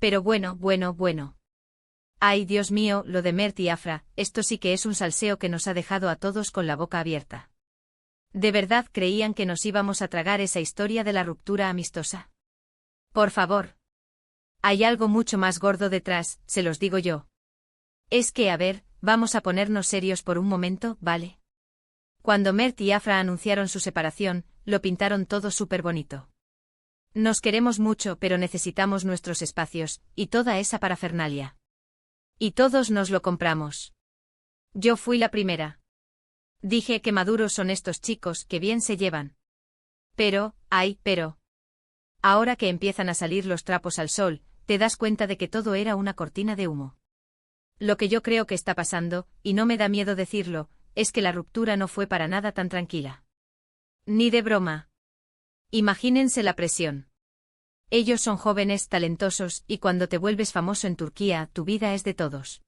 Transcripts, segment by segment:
Pero bueno. Ay, Dios mío, lo de Mert y Afra, esto sí que es un salseo que nos ha dejado a todos con la boca abierta. ¿De verdad creían que nos íbamos a tragar esa historia de la ruptura amistosa? Por favor. Hay algo mucho más gordo detrás, se los digo yo. Es que, a ver, vamos a ponernos serios por un momento, ¿vale? Cuando Mert y Afra anunciaron su separación, lo pintaron todo súper bonito. Nos queremos mucho, pero necesitamos nuestros espacios, y toda esa parafernalia. Y todos nos lo compramos. Yo fui la primera. Dije que maduros son estos chicos, que bien se llevan. Pero. Ahora que empiezan a salir los trapos al sol, te das cuenta de que todo era una cortina de humo. Lo que yo creo que está pasando, y no me da miedo decirlo, es que la ruptura no fue para nada tan tranquila. Ni de broma. Imagínense la presión. Ellos son jóvenes, talentosos, y cuando te vuelves famoso en Turquía, tu vida es de todos.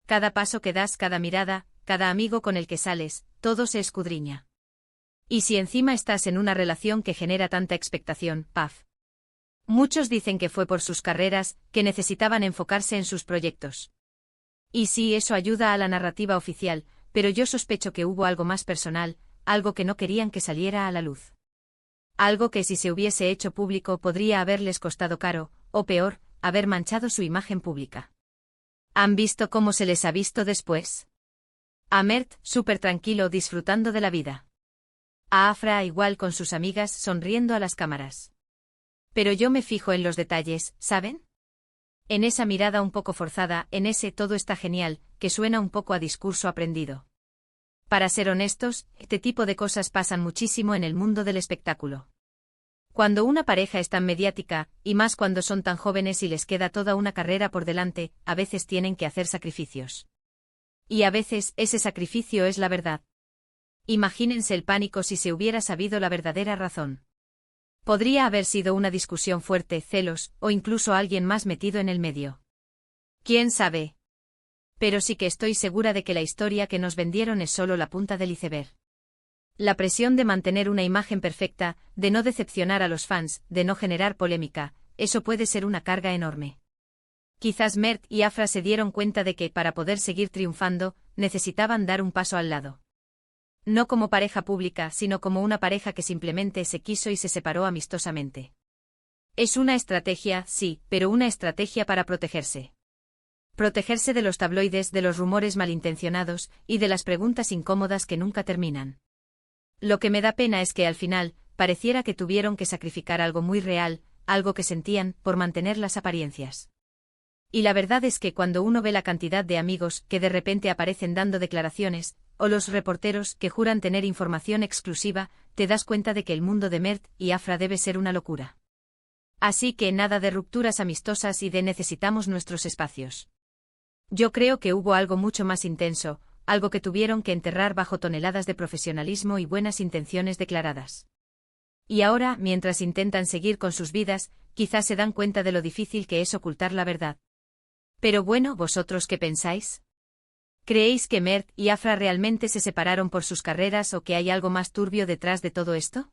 Cada paso que das, cada mirada, cada amigo con el que sales, todo se escudriña. Y si encima estás en una relación que genera tanta expectación, paf. Muchos dicen que fue por sus carreras, que necesitaban enfocarse en sus proyectos. Y sí, eso ayuda a la narrativa oficial, pero yo sospecho que hubo algo más personal, algo que no querían que saliera a la luz. Algo que si se hubiese hecho público podría haberles costado caro, o peor, haber manchado su imagen pública. ¿Han visto cómo se les ha visto después? A Mert, súper tranquilo disfrutando de la vida. A Afra igual con sus amigas sonriendo a las cámaras. Pero yo me fijo en los detalles, ¿saben? En esa mirada un poco forzada, en ese todo está genial, que suena un poco a discurso aprendido. Para ser honestos, este tipo de cosas pasan muchísimo en el mundo del espectáculo. Cuando una pareja es tan mediática, y más cuando son tan jóvenes y les queda toda una carrera por delante, a veces tienen que hacer sacrificios. Y a veces, ese sacrificio es la verdad. Imagínense el pánico si se hubiera sabido la verdadera razón. Podría haber sido una discusión fuerte, celos, o incluso alguien más metido en el medio. ¿Quién sabe? Pero sí que estoy segura de que la historia que nos vendieron es solo la punta del iceberg. La presión de mantener una imagen perfecta, de no decepcionar a los fans, de no generar polémica, eso puede ser una carga enorme. Quizás Mert y Afra se dieron cuenta de que, para poder seguir triunfando, necesitaban dar un paso al lado. No como pareja pública, sino como una pareja que simplemente se quiso y se separó amistosamente. Es una estrategia, sí, pero una estrategia para protegerse. Protegerse de los tabloides, de los rumores malintencionados, y de las preguntas incómodas que nunca terminan. Lo que me da pena es que al final, pareciera que tuvieron que sacrificar algo muy real, algo que sentían, por mantener las apariencias. Y la verdad es que cuando uno ve la cantidad de amigos que de repente aparecen dando declaraciones, o los reporteros que juran tener información exclusiva, te das cuenta de que el mundo de Mert y Afra debe ser una locura. Así que nada de rupturas amistosas y de necesitamos nuestros espacios. Yo creo que hubo algo mucho más intenso, algo que tuvieron que enterrar bajo toneladas de profesionalismo y buenas intenciones declaradas. Y ahora, mientras intentan seguir con sus vidas, quizás se dan cuenta de lo difícil que es ocultar la verdad. Pero bueno, ¿vosotros qué pensáis? ¿Creéis que Mert y Afra realmente se separaron por sus carreras o que hay algo más turbio detrás de todo esto?